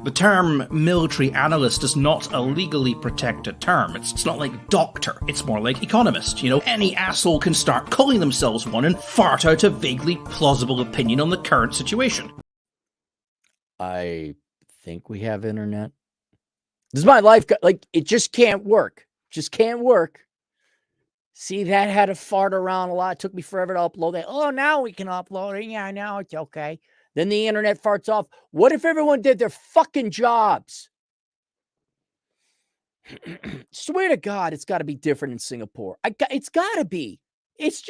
The term military analyst is not a legally protected term. It's not like doctor. It's more like economist. You know, any asshole can start calling themselves one and fart out a vaguely plausible opinion on the current situation. I think we have internet. This is my life. Like, it just can't work. Just can't work. See, that had to fart around a lot. It took me forever to upload that. Oh, now we can upload it. Yeah, now it's okay. Then the internet farts off. What if everyone did their fucking jobs? Swear to God, it's got to be different in Singapore. It's got to be. It's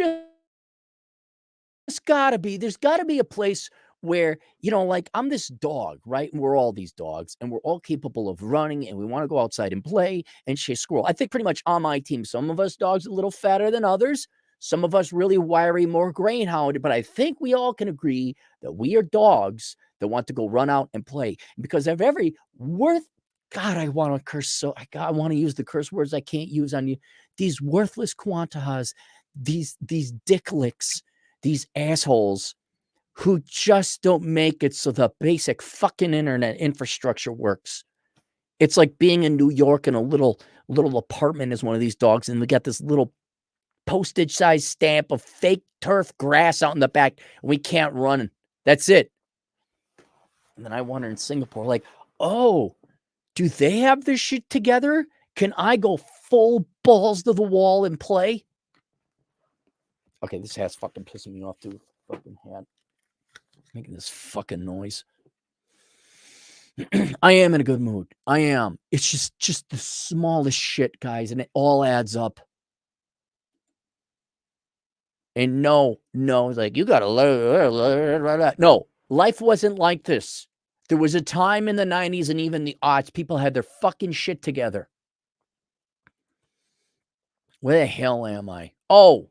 got to be. There's got to be a place where, you know, like, I'm this dog, right? And we're all these dogs, and we're all capable of running, and we want to go outside and play and chase squirrel. I think pretty much on my team, some of us dogs are a little fatter than others. Some of us really wiry, more greyhound, but I think we all can agree that we are dogs that want to go run out and play. Because of every worth, God, I want to curse. So I want to use the curse words I can't use on you. These worthless quantas, these dick licks, these assholes who just don't make it so the basic fucking internet infrastructure works. It's like being in New York in a little apartment as one of these dogs, and we got this little postage size stamp of fake turf grass out in the back, and we can't run. That's it. And then I wonder in Singapore, like, oh, do they have this shit together? Can I go full balls to the wall and play? Okay, this hat's fucking pissing me off too. Fucking hat. Making this fucking noise. I am in a good mood. I am. It's just the smallest shit, guys, and it all adds up. And no, it's like, you gotta learn. No, life wasn't like this. There was a time in the 90s and even the aughts, people had their fucking shit together. Where the hell am I? Oh,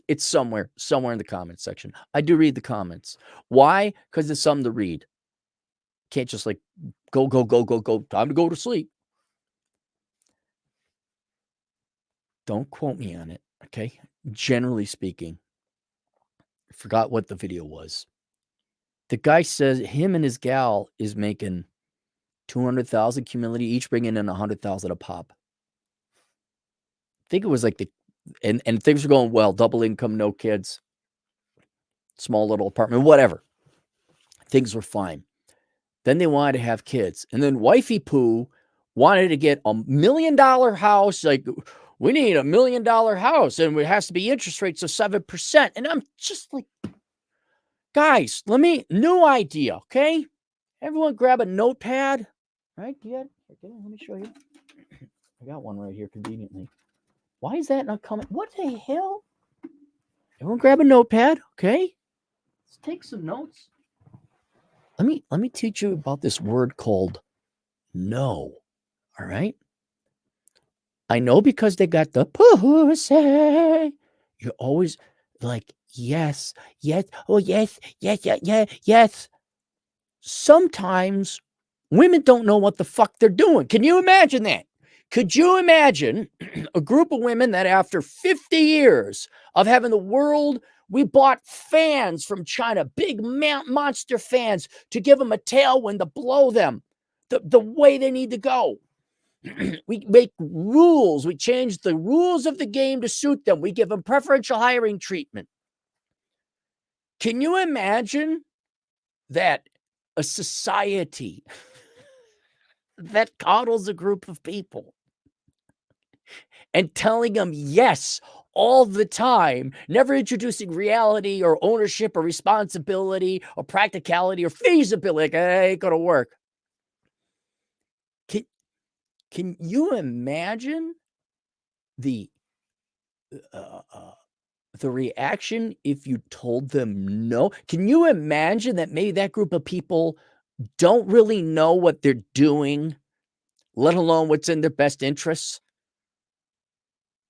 it's somewhere in the comments section. I do read the comments. Why? Because there's something to read. Can't just like go. Time to go to sleep. Don't quote me on it, okay? Generally speaking, I forgot what the video was. The guy says him and his gal is making 200,000 cumulative, each bringing in 100,000 a pop. I think it was like and things were going well. Double income, no kids, small little apartment, whatever. Things were fine. Then they wanted to have kids, and then wifey poo wanted to get $1 million house. Like, we need $1 million house, and it has to be interest rates of 7%. And I'm just like, guys, new idea, okay? Everyone grab a notepad, right? Let me show you. I got one right here conveniently. Why is that not coming? What the hell? Everyone grab a notepad, okay? Let's take some notes. Let me teach you about this word called no. All right? I know because they got the pussy. You're always like, yes, oh, yes. Sometimes women don't know what the fuck they're doing. Can you imagine that? Could you imagine a group of women that after 50 years of having the world, we bought fans from China, big monster fans, to give them a tailwind to blow them the way they need to go. We make rules. We change the rules of the game to suit them. We give them preferential hiring treatment. Can you imagine that a society that coddles a group of people and telling them yes all the time, never introducing reality or ownership or responsibility or practicality or feasibility? Like, it ain't gonna work. Can you imagine the reaction if you told them no? Can you imagine that maybe that group of people don't really know what they're doing, let alone what's in their best interests?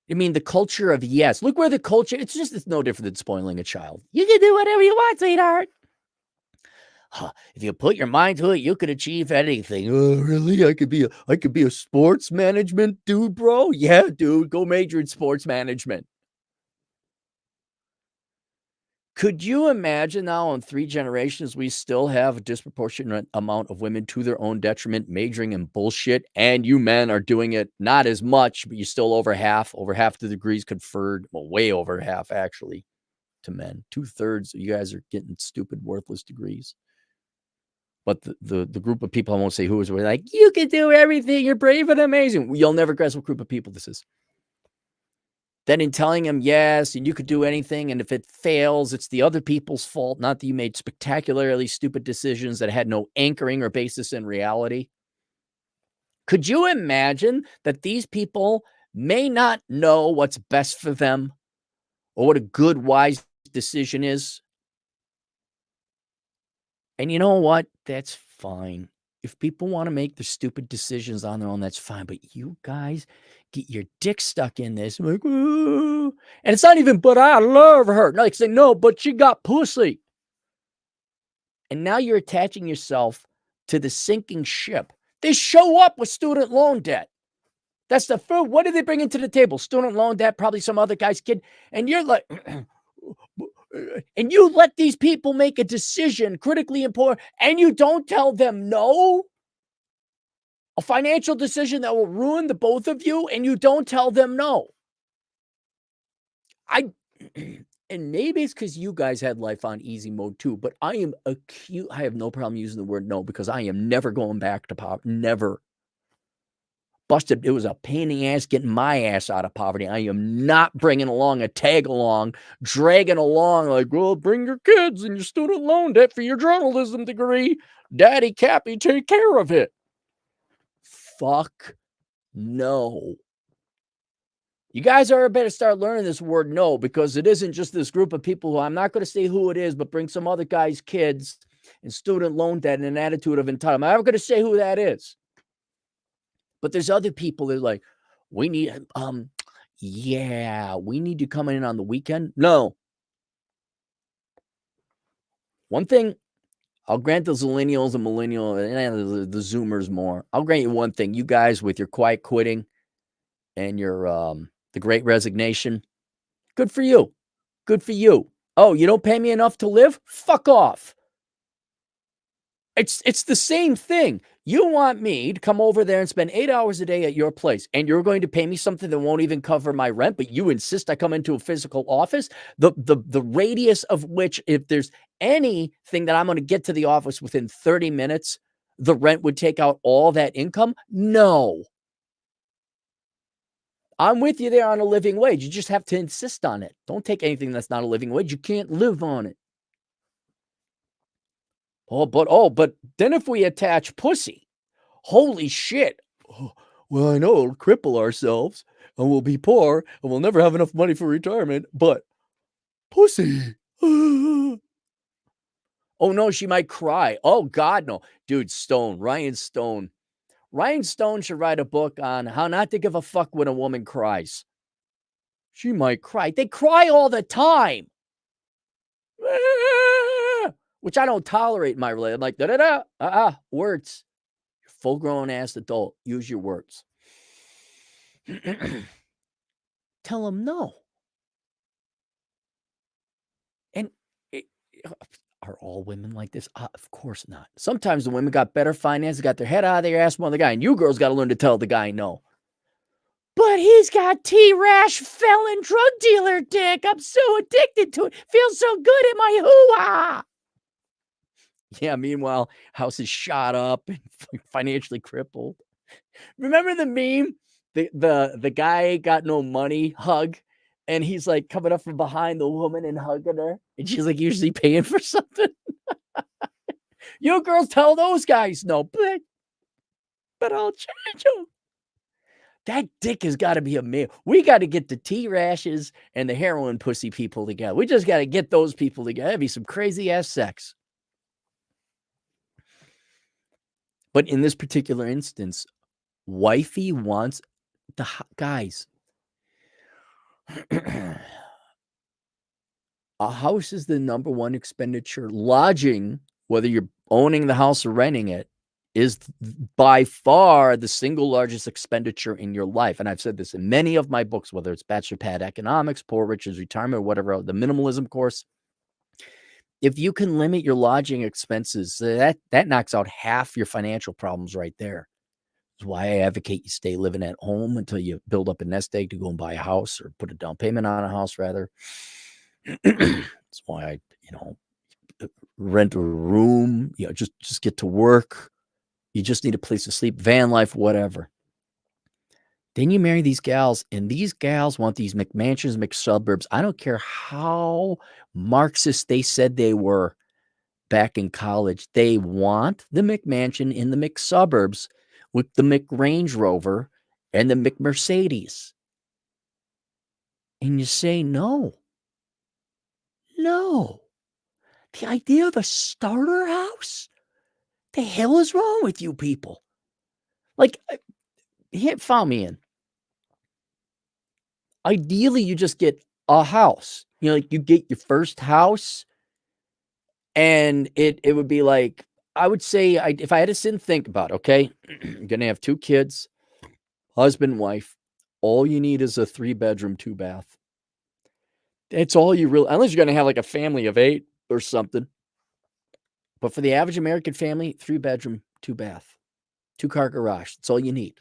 I mean, the culture of yes. Look where the culture, it's no different than spoiling a child. You can do whatever you want, sweetheart. If you put your mind to it, you could achieve anything. Oh, really? I could be a sports management dude, bro. Yeah, dude, go major in sports management. Could you imagine now in 3 generations, we still have a disproportionate amount of women to their own detriment majoring in bullshit, and you men are doing it not as much, but you're still over half the degrees conferred, well, way over half actually, to men. 2/3 of you guys are getting stupid, worthless degrees. But the group of people, I won't say who is, were like, you can do everything, you're brave and amazing. You'll never guess what group of people this is. Then in telling them yes, and you could do anything, and if it fails, it's the other people's fault, not that you made spectacularly stupid decisions that had no anchoring or basis in reality. Could you imagine that these people may not know what's best for them or what a good, wise decision is? And you know what? That's fine. If people want to make their stupid decisions on their own, that's fine. But you guys get your dick stuck in this. Like, ooh. And it's not even, but I love her. No, like say, no, but she got pussy. And now you're attaching yourself to the sinking ship. They show up with student loan debt. That's the first. What did they bring into the table? Student loan debt, probably some other guy's kid. And you're like, and you let these people make a decision critically important, and you don't tell them no? A financial decision that will ruin the both of you, and you don't tell them no. And maybe it's because you guys had life on easy mode too, but I am acute. I have no problem using the word no because I am never going back to poverty. Never. Busted. It was a pain in the ass getting my ass out of poverty. I am not bringing along a tag along, dragging along like, well, bring your kids and your student loan debt for your journalism degree. Daddy Cappy, take care of it. Fuck no. You guys are better start learning this word no, because it isn't just this group of people who I'm not going to say who it is, but bring some other guy's kids and student loan debt and an attitude of entitlement. I'm not going to say who that is. But there's other people that are like, we need, we need you coming in on the weekend. No. One thing, I'll grant the millennials and the Zoomers more. I'll grant you one thing. You guys with your quiet quitting and your the great resignation, good for you. Good for you. Oh, you don't pay me enough to live? Fuck off. It's the same thing. You want me to come over there and spend 8 hours a day at your place, and you're going to pay me something that won't even cover my rent, but you insist I come into a physical office, the radius of which, if there's anything that I'm going to get to the office within 30 minutes, the rent would take out all that income? No. I'm with you there on a living wage. You just have to insist on it. Don't take anything that's not a living wage. You can't live on it. But then if we attach pussy, holy shit. Oh, well, I know it'll cripple ourselves and we'll be poor and we'll never have enough money for retirement, but pussy. Oh no, she might cry. Oh God, no. Dude, Ryan Stone. Ryan Stone should write a book on how not to give a fuck when a woman cries. She might cry. They cry all the time. Which I don't tolerate in my relationship. I'm like, da-da-da, words. You're full-grown ass adult. Use your words. Tell them no. And are all women like this? Of course not. Sometimes the women got better finances, got their head out of their ass more than the guy. And you girls got to learn to tell the guy no. But he's got T-Rash felon drug dealer dick. I'm so addicted to it. Feels so good in my hoo-ha. Yeah, meanwhile, house is shot up and financially crippled. Remember the meme? The guy got no money hug, and he's like coming up from behind the woman and hugging her, and she's like usually paying for something. You girls tell those guys no, but I'll change them. That dick has got to be a man. We got to get the T-Rashes and the heroin pussy people together. We just got to get those people together. That'd be some crazy ass sex. But in this particular instance, wifey wants the guys. A house is the number one expenditure. Lodging, whether you're owning the house or renting it, is by far the single largest expenditure in your life. And I've said this in many of my books, whether it's Bachelor Pad Economics, Poor Richard's Retirement, or whatever, the minimalism course. if you can limit your lodging expenses, that knocks out half your financial problems right there. That's why I advocate you stay living at home until you build up a nest egg to go and buy a house or put a down payment on a house, rather. That's why I, rent a room, just get to work. You just need a place to sleep, van life, whatever. Then you marry these gals, and these gals want these McMansions, McSuburbs. I don't care how Marxist they said they were back in college. They want the McMansion in the McSuburbs with the McRange Rover and the McMercedes. And you say no. No. The idea of a starter house? The hell is wrong with you people? Like, follow me in. Ideally, you just get a house. You get your first house, and it would be like, I would say, if I had to sit and think about, okay, you're going to have 2 kids, husband, wife. All you need is a 3-bedroom, 2-bath. That's all you really, unless you're going to have like a family of 8 or something. But for the average American family, 3-bedroom, 2-bath, 2-car garage. That's all you need.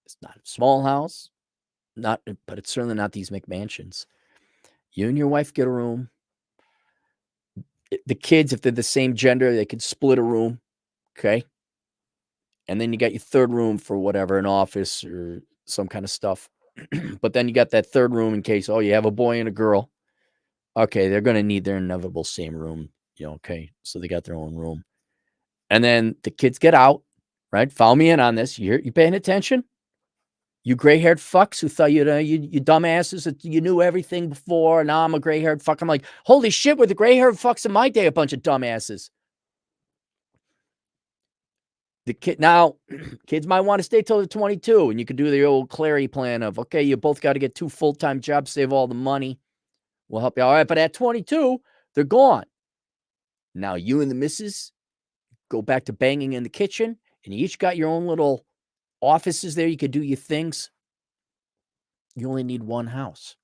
It's not a small house, but it's certainly not these McMansions. You and your wife get a room. The kids, if they're the same gender, they could split a room. Okay. And then you got your 3rd room for whatever, an office or some kind of stuff. But then you got that 3rd room in case, you have a boy and a girl. Okay, they're going to need their inevitable same room. Okay. So they got their own room. And then the kids get out, right? Follow me in on this. You paying attention? You gray-haired fucks who thought you dumbasses that you knew everything before. Now I'm a gray-haired fuck. I'm like, holy shit, were the gray-haired fucks in my day a bunch of dumbasses? Kids might want to stay till they're 22, and you could do the old Clary plan of, okay, you both got to get 2 full-time jobs, save all the money. We'll help you. All right, but at 22, they're gone. Now you and the missus go back to banging in the kitchen, and you each got your own little offices there. You could do your things. You only need 1 house.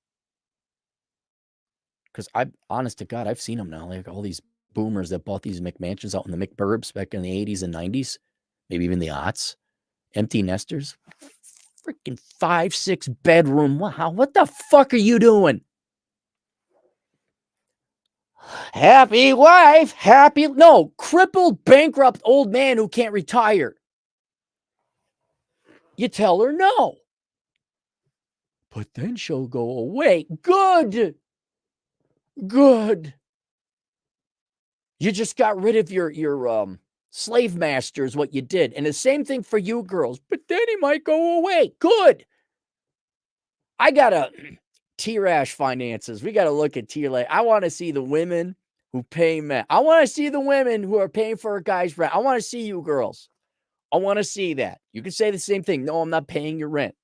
Because honest to God, I've seen them now. Like all these boomers that bought these McMansions out in the McBurbs back in the 80s and 90s, maybe even the aughts, empty nesters, freaking 5-6 bedroom. Wow, what the fuck are you doing? Happy wife, crippled, bankrupt old man who can't retire. You tell her no. But then she'll go away. Good. You just got rid of your slave master is what you did. And the same thing for you girls. But then he might go away. Good. I got to T-Rash finances. We got to look at T-Rash. I want to see the women who pay men. I want to see the women who are paying for a guy's rent. I want to see you girls. I want to see that. You can say the same thing. No, I'm not paying your rent.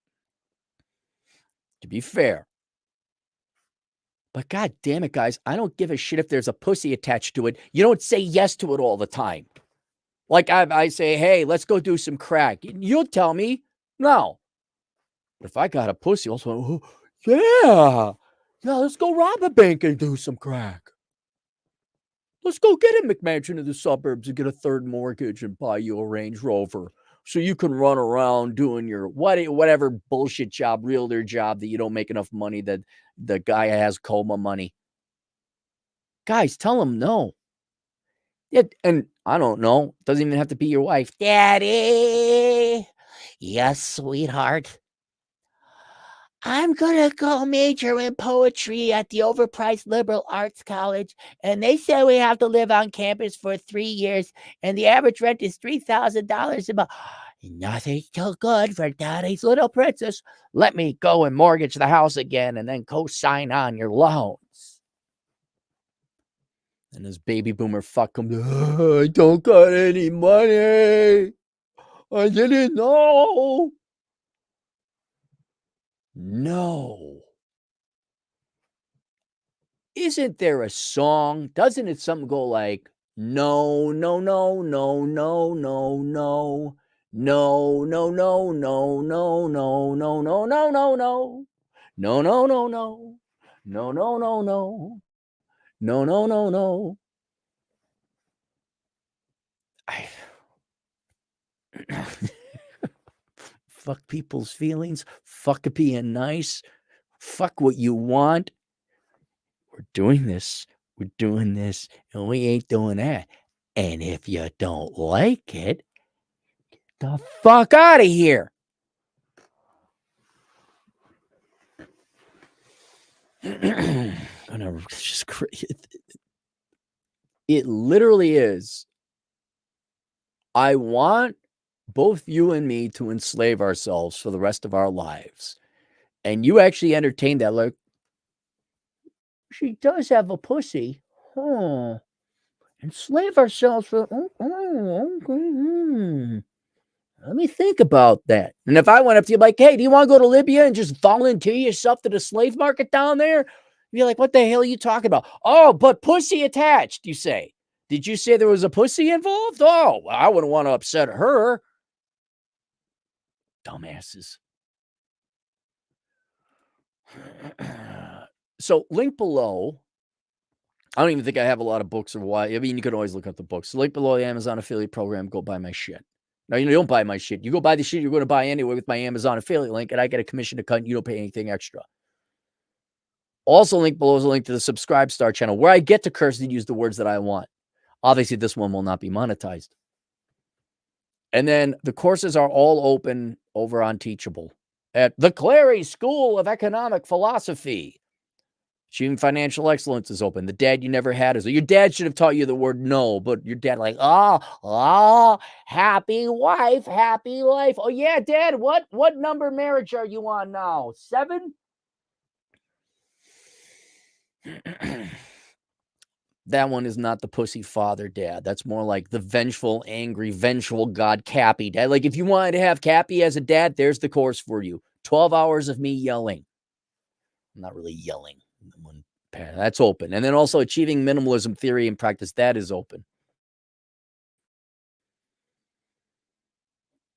To be fair. But God damn it, guys, I don't give a shit if there's a pussy attached to it. You don't say yes to it all the time. Like I say, hey, let's go do some crack. You'll tell me no. But if I got a pussy, also, yeah, let's go rob a bank and do some crack. Let's go get a McMansion in the suburbs and get a 3rd mortgage and buy you a Range Rover so you can run around doing your whatever bullshit job, realtor job that you don't make enough money that the guy has coma money. Guys, tell him no. Yeah, and I don't know. Doesn't even have to be your wife. Daddy. Yes, sweetheart. I'm going to go major in poetry at the overpriced liberal arts college. And they say we have to live on campus for 3 years. And the average rent is $3,000 a month. Nothing so good for Daddy's little princess. Let me go and mortgage the house again and then co-sign on your loans. And this baby boomer fuck comes, I don't got any money. I didn't know. No. Isn't there a song? Doesn't it something go like, no, no, no, no, no, no, no. No, no, no, no, no, no, no, no, no, no, no. No, no, no, no. No, no, no, no. No, no, no, no. Fuck people's feelings. Fuck being nice. Fuck what you want. We're doing this. We're doing this. And we ain't doing that. And if you don't like it, get the fuck out of here. Gonna just it literally is. I want both you and me to enslave ourselves for the rest of our lives. And you actually entertain that, like, she does have a pussy. Huh. Enslave ourselves for, okay. Let me think about that. And if I went up to you like, hey, do you want to go to Libya and just volunteer yourself to the slave market down there? You're like, what the hell are you talking about? Oh, but pussy attached, you say. Did you say there was a pussy involved? Oh, well, I wouldn't want to upset her. Dumbasses. So link below. I don't even think I have a lot of books or why. I mean, you could always look up the books. Link below the Amazon affiliate program. Go buy my shit. No, you don't buy my shit. You go buy the shit you're going to buy anyway with my Amazon affiliate link, and I get a commission to cut, and you don't pay anything extra. Also, link below is a link to the Subscribe Star channel, where I get to curse and use the words that I want. Obviously, this one will not be monetized. And then the courses are all open over on Teachable at the Clary School of Economic Philosophy. Achieving Financial Excellence is open. The Dad You Never Had is. Your dad should have taught you the word no, but your dad like, happy wife, happy life. Oh yeah, Dad, what number marriage are you on now? 7? That one is not the pussy father dad. That's more like the vengeful, angry, vengeful God Cappy dad. Like if you wanted to have Cappy as a dad, there's the course for you. 12 hours of me yelling. I'm not really yelling. That's open. And then also Achieving Minimalism Theory and Practice. That is open.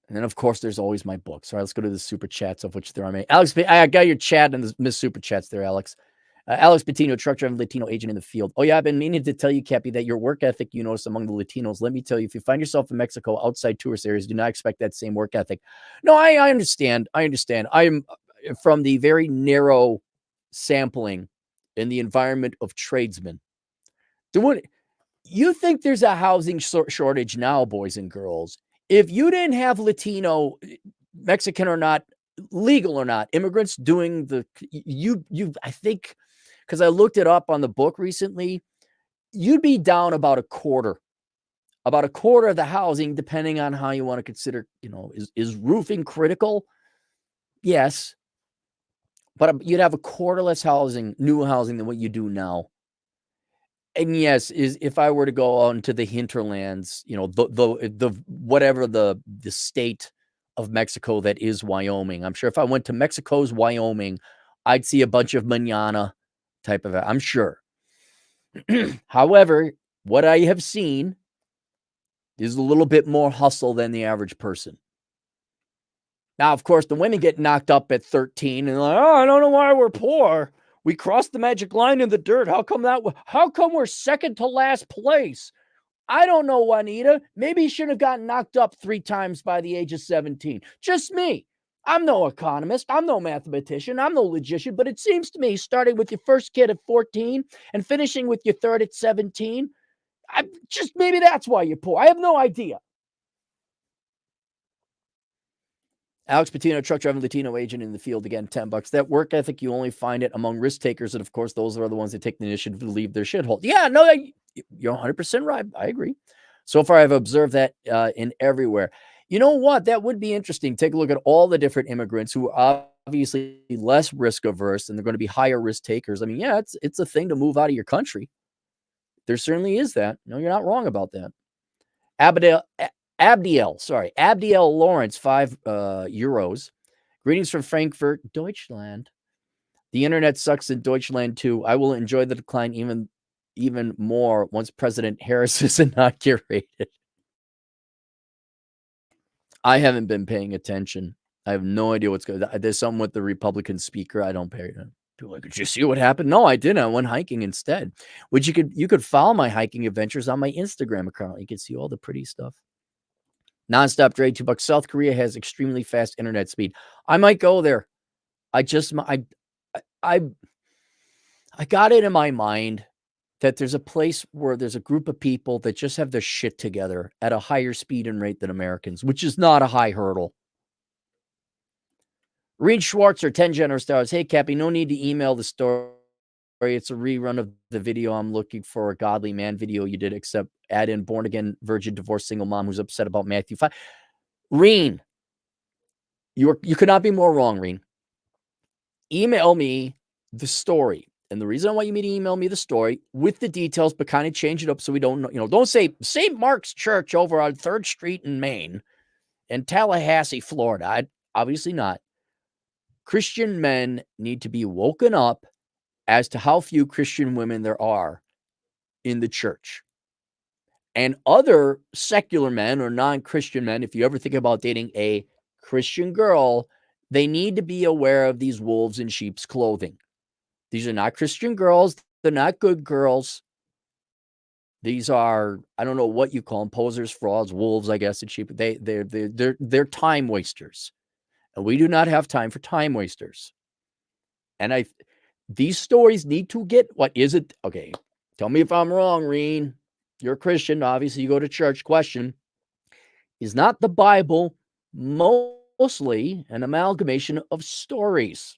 And then, of course, there's always my books. All right, let's go to the super chats, of which there are many. Alex, I got your chat and the Miss Super Chats there, Alex. Alex Patino, truck driving Latino agent in the field. Oh, yeah, I've been meaning to tell you, Cappy, that your work ethic you notice among the Latinos. Let me tell you, if you find yourself in Mexico outside tourist areas, do not expect that same work ethic. No, I understand. I understand. I am from the very narrow sampling in the environment of tradesmen. You think there's a housing shortage now, boys and girls? If you didn't have Latino, Mexican or not, legal or not, immigrants doing I think, because I looked it up on the book recently, you'd be down about a quarter of the housing, depending on how you want to consider, is roofing critical? Yes. But you'd have a quarter less new housing than what you do now. And yes, if I were to go out into the hinterlands, the whatever the state of Mexico that is Wyoming, I'm sure if I went to Mexico's Wyoming, I'd see a bunch of manana type of, I'm sure. However, what I have seen is a little bit more hustle than the average person. Now, of course, the women get knocked up at 13 and like, oh, I don't know why we're poor. We crossed the magic line in the dirt. How come we're second to last place? I don't know, Juanita. Maybe he should have gotten knocked up 3 times by the age of 17. Just me. I'm no economist. I'm no mathematician. I'm no logician. But it seems to me, starting with your first kid at 14 and finishing with your third at 17, maybe that's why you're poor. I have no idea. Alex Patino, truck driving Latino agent in the field, again, $10. That work ethic, you only find it among risk takers. And of course, those are the ones that take the initiative to leave their shithole. Yeah, no, you're 100% right. I agree. So far, I've observed that in everywhere. You know what? That would be interesting. Take a look at all the different immigrants who are obviously less risk averse and they're going to be higher risk takers. I mean, yeah, it's a thing to move out of your country. There certainly is that. No, you're not wrong about that. Abdiel Lawrence, 5 euros. Greetings from Frankfurt, Deutschland. The internet sucks in Deutschland too. I will enjoy the decline even more once President Harris is inaugurated. I haven't been paying attention. I have no idea what's going on. There's something with the Republican speaker. I don't pay attention. People are like, did you see what happened? No, I didn't. I went hiking instead. Which you could follow my hiking adventures on my Instagram account. You can see all the pretty stuff. Nonstop Dre, $2. South Korea has extremely fast internet speed. I might go there. I got it in my mind that there's a place where there's a group of people that just have their shit together at a higher speed and rate than Americans, which is not a high hurdle. Reed Schwartzer, 10 generous stars. Hey, Cappy, no need to email the story. It's a rerun of the video. I'm looking for a godly man video you did, except add in born again, virgin, divorced, single mom who's upset about Matthew 5. Reen, you could not be more wrong, Reen. Email me the story. And the reason I want you to email me the story with the details, but kind of change it up so we don't know, don't say St. Mark's Church over on 3rd Street in Maine and Tallahassee, Florida. Obviously not. Christian men need to be woken up as to how few Christian women there are in the church. And other secular men or non-Christian men, if you ever think about dating a Christian girl, they need to be aware of these wolves in sheep's clothing. These are not Christian girls. They're not good girls. These are, I don't know what you call them, posers, frauds, wolves, I guess, in sheep. They're time wasters. And we do not have time for time wasters. And these stories need to get, what is it? Okay, tell me if I'm wrong, Reen. You're a Christian. Obviously, you go to church. Question, is not the Bible mostly an amalgamation of stories?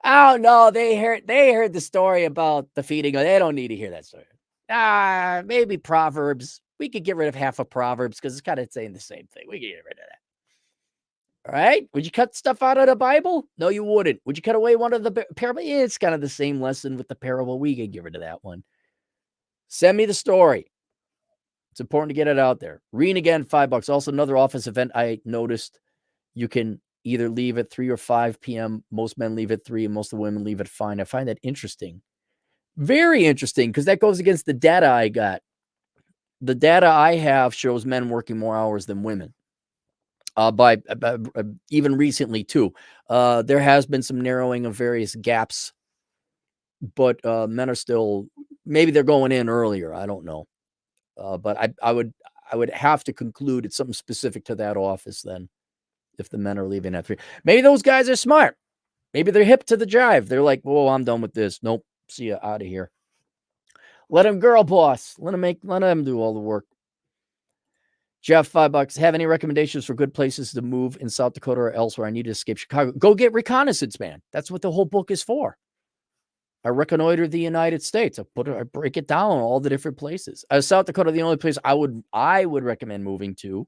Oh, no, they heard the story about the feeding. They don't need to hear that story. Maybe Proverbs. We could get rid of half of Proverbs because it's kind of saying the same thing. We can get rid of that. All right. Would you cut stuff out of the Bible? No, you wouldn't. Would you cut away one of the parable? Yeah, it's kind of the same lesson with the parable. We can get rid of that one. Send me the story. It's important to get it out there. Reen again, $5. Also, another office event I noticed. You can either leave at 3 or 5 p.m. Most men leave at 3 and most of the women leave at 5. I find that interesting. Very interesting, because that goes against the data I got. The data I have shows men working more hours than women. By even recently too. There has been some narrowing of various gaps, but men are still, maybe they're going in earlier. I don't know. But I would have to conclude it's something specific to that office then, if the men are leaving at 3. Maybe those guys are smart. Maybe they're hip to the jive. They're like, whoa, I'm done with this. Nope. See you out of here. Let him girl boss. Let him do all the work. Jeff, $5. Have any recommendations for good places to move in South Dakota or elsewhere? I need to escape Chicago. Go get Reconnaissance Man. That's what the whole book is for. I reconnoiter the United States. I break it down all the different places. South Dakota, the only place I would recommend moving to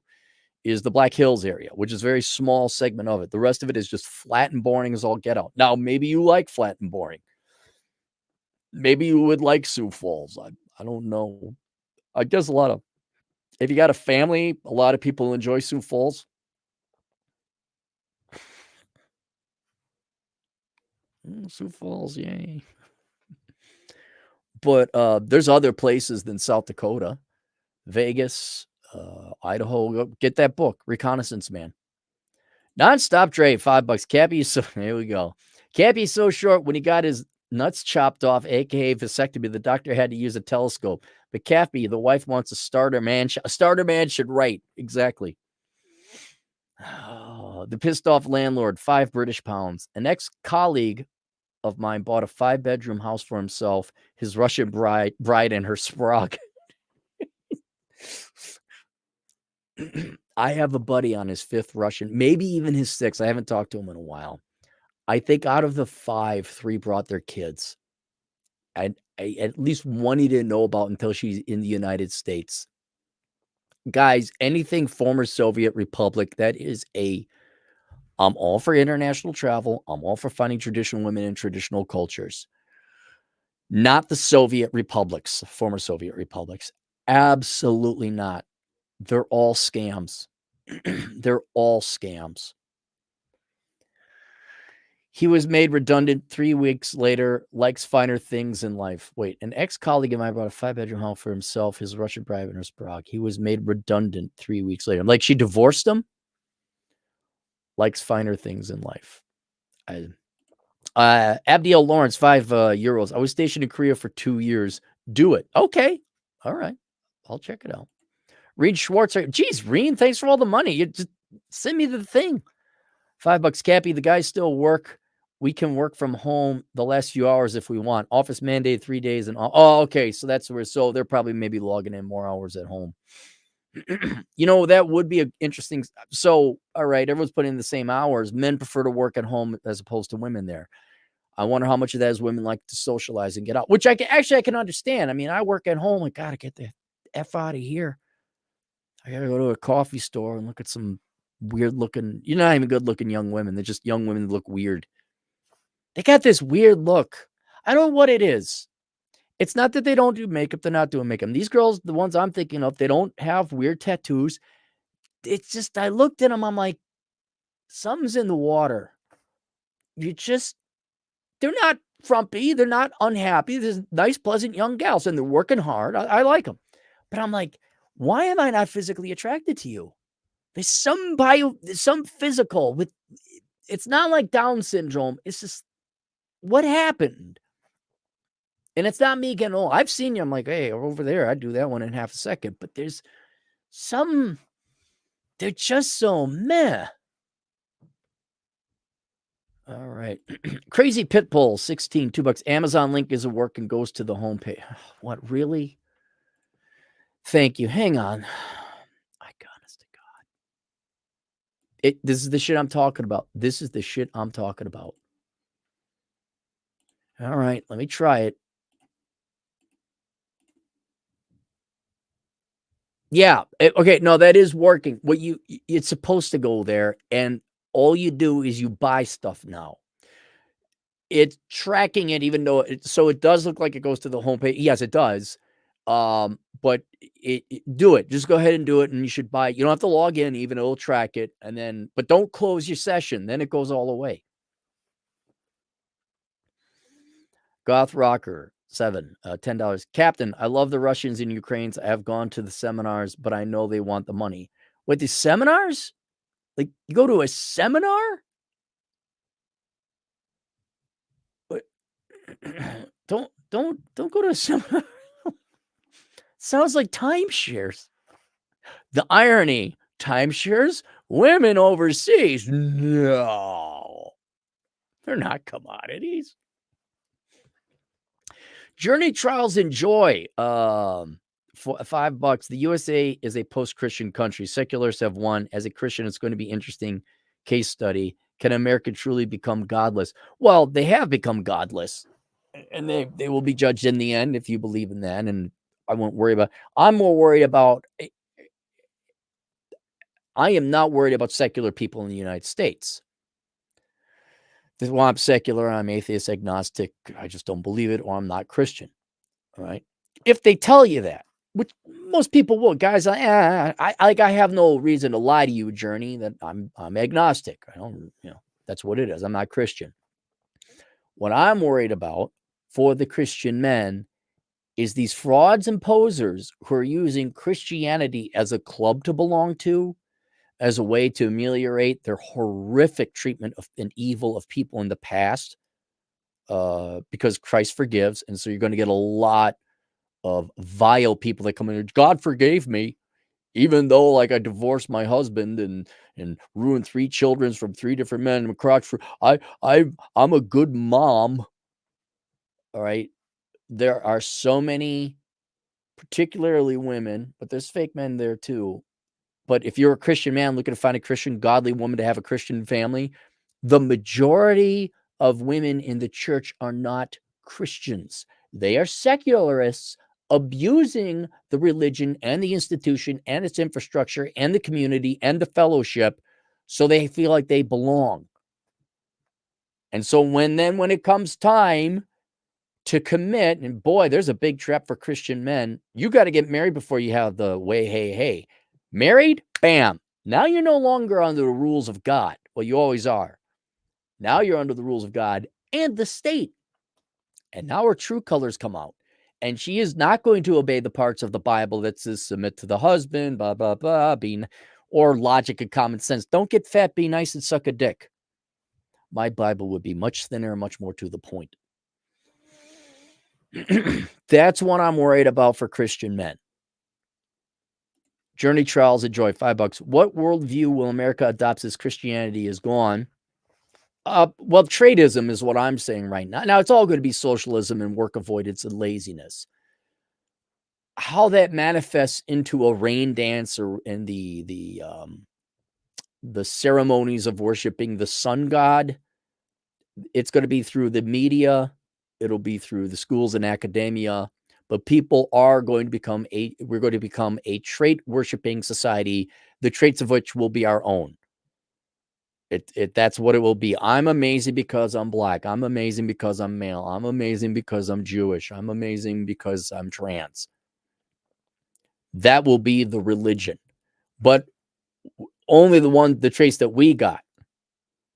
is the Black Hills area, which is a very small segment of it. The rest of it is just flat and boring as all get out. Now, maybe you like flat and boring. Maybe you would like Sioux Falls. I don't know. I guess if you got a family, a lot of people enjoy Sioux Falls. Sioux Falls, yay. But there's other places than South Dakota. Vegas, Idaho. Get that book, Reconnaissance Man. Nonstop Dre, $5. Cappy, here we go. Cappy's so short when he got his nuts chopped off, aka vasectomy, the doctor had to use a telescope. But Cappy, the wife wants a starter man. A starter man should write. Exactly. Oh, the pissed off landlord, 5 British pounds. An ex-colleague of mine bought a 5-bedroom house for himself, his Russian bride and her sprog. I have a buddy on his 5th Russian, maybe even his 6th. I haven't talked to him in a while. I think out of the 5, 3 brought their kids. And at least one he didn't know about until she's in the United States. Guys, anything former Soviet republic, I'm all for international travel. I'm all for finding traditional women in traditional cultures. Not the Soviet republics, former Soviet republics. Absolutely not. They're all scams. They're all scams. He was made redundant 3 weeks later, likes finer things in life. Wait, an ex-colleague of mine bought a 5-bedroom house for himself, his Russian bride and her sprog. He was made redundant 3 weeks later. Like she divorced him? Likes finer things in life. Abdiel Lawrence, 5 euros. I was stationed in Korea for 2 years. Do it. Okay. All right. I'll check it out. Reed Schwartz. Geez, Reen, thanks for all the money. You just send me the thing. $5, Cappy. The guys still work. We can work from home the last few hours if we want. Office mandate 3 days and all. Oh, okay. So that's where. So they're probably maybe logging in more hours at home. That would be an interesting. So, all right, everyone's putting in the same hours. Men prefer to work at home as opposed to women there. I wonder how much of that is women like to socialize and get out, which I can understand. I mean, I work at home. I got to get the F out of here. I got to go to a coffee store and look at some weird looking, you're not even good looking young women. They're just young women that look weird. They got this weird look. I don't know what it is. It's not that they don't do makeup. They're not doing makeup. These girls, the ones I'm thinking of, they don't have weird tattoos. It's just, I looked at them. I'm like, something's in the water. They're not frumpy. They're not unhappy. There's nice, pleasant young gals, and they're working hard. I like them. But I'm like, why am I not physically attracted to you? There's some physical with, it's not like Down syndrome. It's just, what happened? And it's not me getting old. I've seen you. I'm like, hey, over there, I'd do that one in half a second. But there's some, they're just so meh. All right. Crazy Pitbull, 16, $2. Amazon link isn't working, goes to the homepage. What, really? Thank you. Hang on. Honest to God. This is the shit I'm talking about. This is the shit I'm talking about. All right. Let me try it. Yeah. Okay. No, that is working. It's supposed to go there, and all you do is you buy stuff now. It's tracking it, even though so it does look like it goes to the homepage. Yes, it does. But do it. Just go ahead and do it, and you should buy it. You don't have to log in, even it'll track it, and then but don't close your session. Then it goes all away. Goth Rocker 7, $10. Captain, I love the Russians and Ukrainians. I have gone to the seminars, but I know they want the money. Wait, the seminars? Like you go to a seminar? Don't go to a seminar. Sounds like timeshares. The irony, timeshares, women overseas. No, they're not commodities. Journey Trials and Joy, for $5. The USA is a post-Christian country. Secularists have won. As a Christian, it's going to be interesting case study. Can America truly become godless? Well, they have become godless, and they will be judged in the end if you believe in that. And I won't worry about. I'm more worried about. I am not worried about secular people in the United States. Well, I'm secular, I'm atheist, agnostic, I just don't believe it, or I'm not Christian. All right. If they tell you that, which most people will, guys, I have no reason to lie to you, Journey, that I'm agnostic. I don't, that's what it is. I'm not Christian. What I'm worried about for the Christian men is these frauds and posers who are using Christianity as a club to belong to, as a way to ameliorate their horrific treatment of and evil of people in the past, because Christ forgives. And so you're going to get a lot of vile people that come in. God forgave me, even though like I divorced my husband and ruined 3 children from 3 different men. I'm a good mom. All right. There are so many, particularly women, but there's fake men there too. But if you're a Christian man looking to find a Christian, godly woman to have a Christian family, the majority of women in the church are not Christians. They are secularists abusing the religion and the institution and its infrastructure and the community and the fellowship so they feel like they belong. And so when it comes time to commit, and boy, there's a big trap for Christian men. You got to get married before you have the way, hey. Married, bam. Now you're no longer under the rules of God. Well, you always are. Now you're under the rules of God and the state. And now her true colors come out. And she is not going to obey the parts of the Bible that says submit to the husband, blah, blah, blah, or logic and common sense. Don't get fat, be nice, and suck a dick. my Bible would be much thinner and much more to the point. That's what I'm worried about for Christian men. Journey Trials of Joy, $5. What worldview will America adopt as Christianity is gone? Well, tradeism is what I'm saying right now. Now, it's all going to be socialism and work avoidance and laziness. How that manifests into a rain dance or in the ceremonies of worshiping the sun god, it's going to be through the media. It'll be through the schools and academia. But people are going to become we're going to become a trait worshiping society, the traits of which will be our own. That's what it will be. I'm amazing because I'm black. I'm amazing because I'm male. I'm amazing because I'm Jewish. I'm amazing because I'm trans. That will be the religion, but only the traits that we got.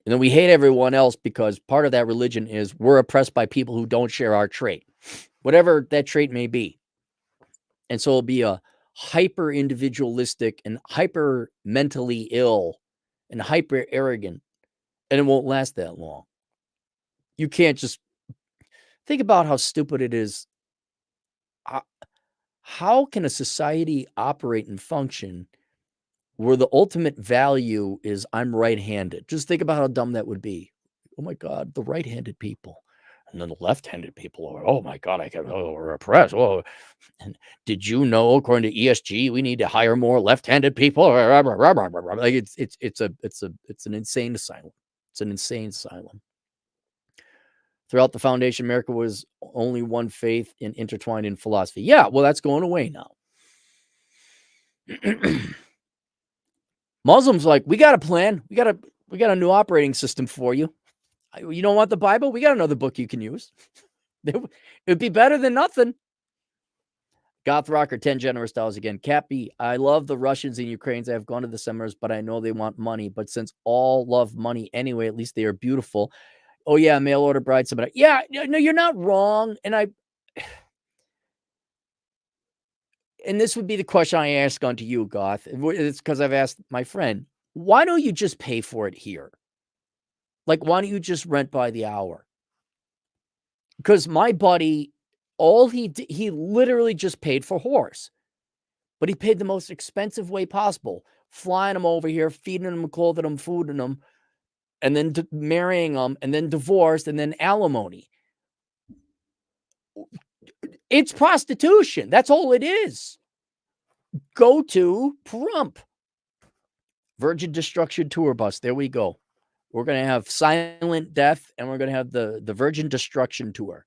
And then we hate everyone else because part of that religion is we're oppressed by people who don't share our trait, whatever that trait may be. And so it'll be a hyper individualistic and hyper mentally ill and hyper arrogant, and it won't last that long. You can't just think about how stupid it is. How can a society operate and function where the ultimate value is I'm right-handed? Just think about how dumb that would be. Oh my God, the right-handed people. And then the left-handed people are, oh my God, we're oppressed. Oh, and did you know, according to ESG, we need to hire more left-handed people? Like it's an insane asylum. It's an insane asylum. Throughout the foundation, America was only one faith and intertwined in philosophy. Yeah, well, that's going away now. Muslims like, we got a plan. We got a new operating system for you. You don't want the Bible? We got another book you can use. It would be better than nothing. Goth Rocker, 10 generous dollars again. Cappy, I love the Russians and Ukrainians. I have gone to the seminars, but I know they want money. But since all love money anyway, at least they are beautiful. Oh, yeah, mail order bride. Somebody. Yeah, no, you're not wrong. And this would be the question I ask onto you, Goth. It's because I've asked my friend, why don't you just pay for it here? Like, why don't you just rent by the hour? Because my buddy, he literally just paid for horse, but he paid the most expensive way possible, flying him over here, feeding him, clothing him, fooding him, and then marrying him, and then divorced, and then alimony. It's prostitution. That's all it is. Go to Pahrump. Virgin Destruction Tour Bus. There we go. We're going to have Silent Death, and we're going to have the Virgin Destruction Tour.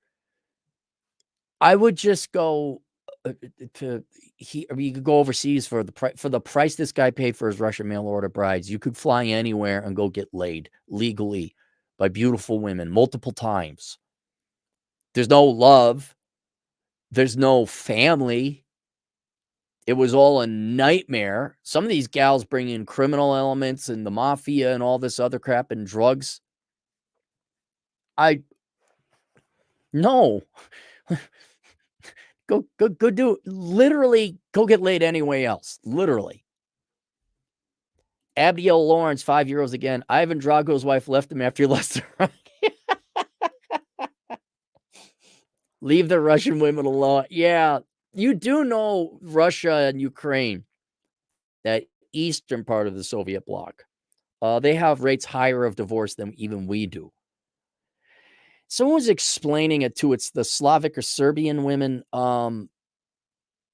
I would just go you could go overseas for the price this guy paid for his Russian mail order brides. You could fly anywhere and go get laid legally by beautiful women multiple times. There's no love. There's no family. It was all a nightmare. Some of these gals bring in criminal elements and the mafia and all this other crap and drugs. No. Go do literally go get laid anywhere else. Literally. Abigail Lawrence, €5 again. Ivan Drago's wife left him after he lost her. Leave the Russian women alone. Yeah, you do know Russia and Ukraine, that eastern part of the Soviet bloc. They have rates higher of divorce than even we do. Someone was explaining it to it's the Slavic or Serbian women.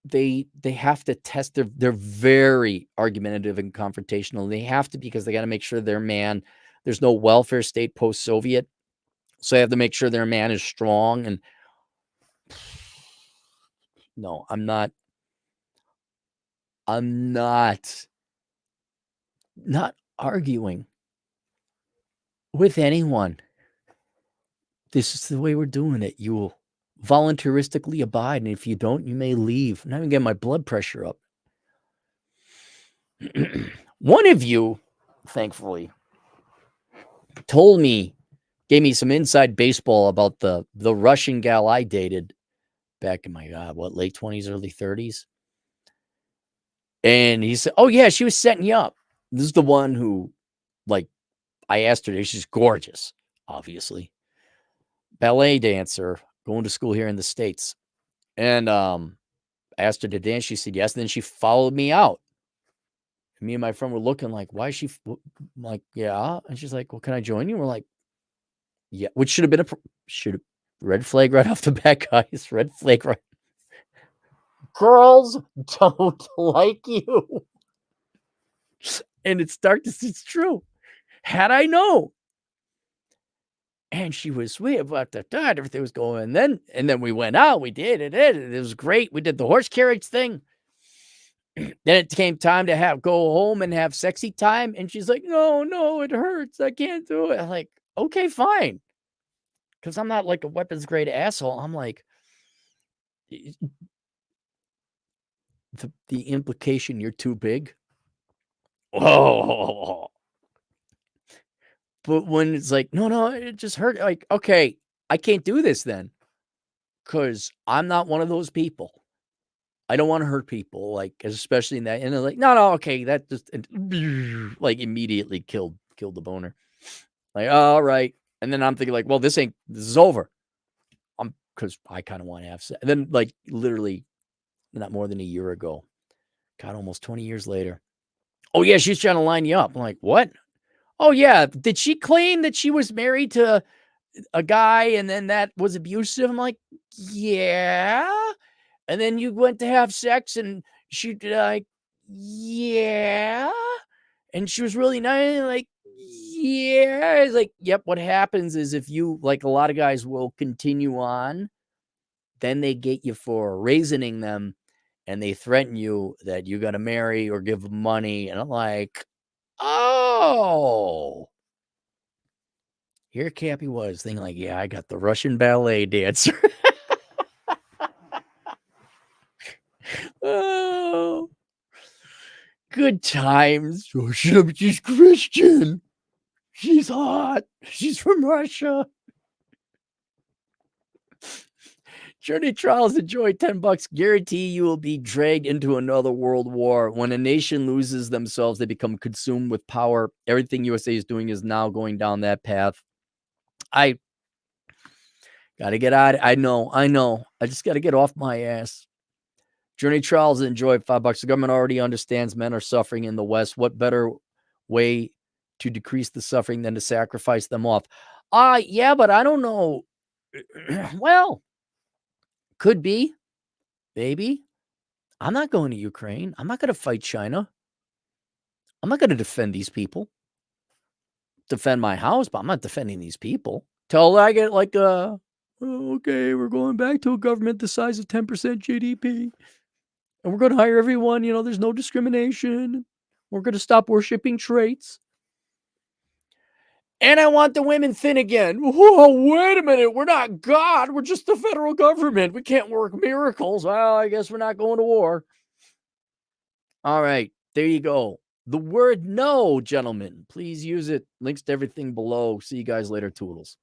They have to test. They're very argumentative and confrontational. They have to because they got to make sure their man. There's no welfare state post-Soviet, so they have to make sure their man is strong. And no, I'm not arguing with anyone. This is the way we're doing it. You will voluntaristically abide, and if you don't, you may leave. I'm not even getting my blood pressure up. One of you, thankfully, gave me some inside baseball about the Russian gal I dated back in my late 20s, early 30s. And he said, oh yeah, she was setting you up. This is the one who, like, I asked her, she's gorgeous. obviously. Ballet dancer, going to school here in the States. And asked her to dance. She said yes. And then she followed me out. Me and my friend were looking like, why is she? I'm like, yeah. And she's like, well, can I join you? We're like, yeah. Which should have been red flag right off the bat, guys. Red flag right. Girls don't like you. And it's true. Had I known. And she was sweet about that. Everything was going. And then we went out. We did it. It was great. We did the horse carriage thing. Then it came time to go home and have sexy time. And she's like, no, it hurts. I can't do it. I'm like, okay, fine. Because I'm not like a weapons grade asshole. I'm like, the implication you're too big. Oh. But when it's like, no, it just hurt. Like, okay, I can't do this then. Because I'm not one of those people. I don't want to hurt people, like, especially in that. And they're like, no, okay, that just like immediately killed the boner. Like, all right. And then I'm thinking, like, well, this is over. Because I kind of want to have sex. And then, like, literally, not more than a year ago, God, almost 20 years later. Oh yeah, she's trying to line you up. I'm like, what? Oh yeah, did she claim that she was married to a guy and then that was abusive? I'm like, yeah. And then you went to have sex and she like, yeah. And she was really nice. Like, yeah. It's like, yep. What happens is if you, like a lot of guys will continue on, then they get you for raisoning them and they threaten you that you got to marry or give them money. And I'm like, oh. Here Cappy was thinking like, yeah, I got the Russian ballet dancer. Oh, good times. Oh, she's Christian. She's hot. She's from Russia. Journey Trials, enjoy $10. Guarantee you will be dragged into another world war. When a nation loses themselves, they become consumed with power. Everything USA is doing is now going down that path. I got to get out. I know. I just got to get off my ass. Journey Trials, enjoy $5. The government already understands men are suffering in the West. What better way to decrease the suffering than to sacrifice them off? Yeah, but I don't know. Well, could be, baby. I'm not going to Ukraine. I'm not going to fight China. I'm not going to defend these people. Defend my house, but I'm not defending these people. Till I get like okay, we're going back to a government the size of 10% GDP. And we're going to hire everyone. There's no discrimination. We're going to stop worshiping traits. And I want the women thin again. Whoa, wait a minute. We're not God. We're just the federal government. We can't work miracles. Well, I guess we're not going to war. All right. There you go. The word no, gentlemen. Please use it. Links to everything below. See you guys later, Toodles.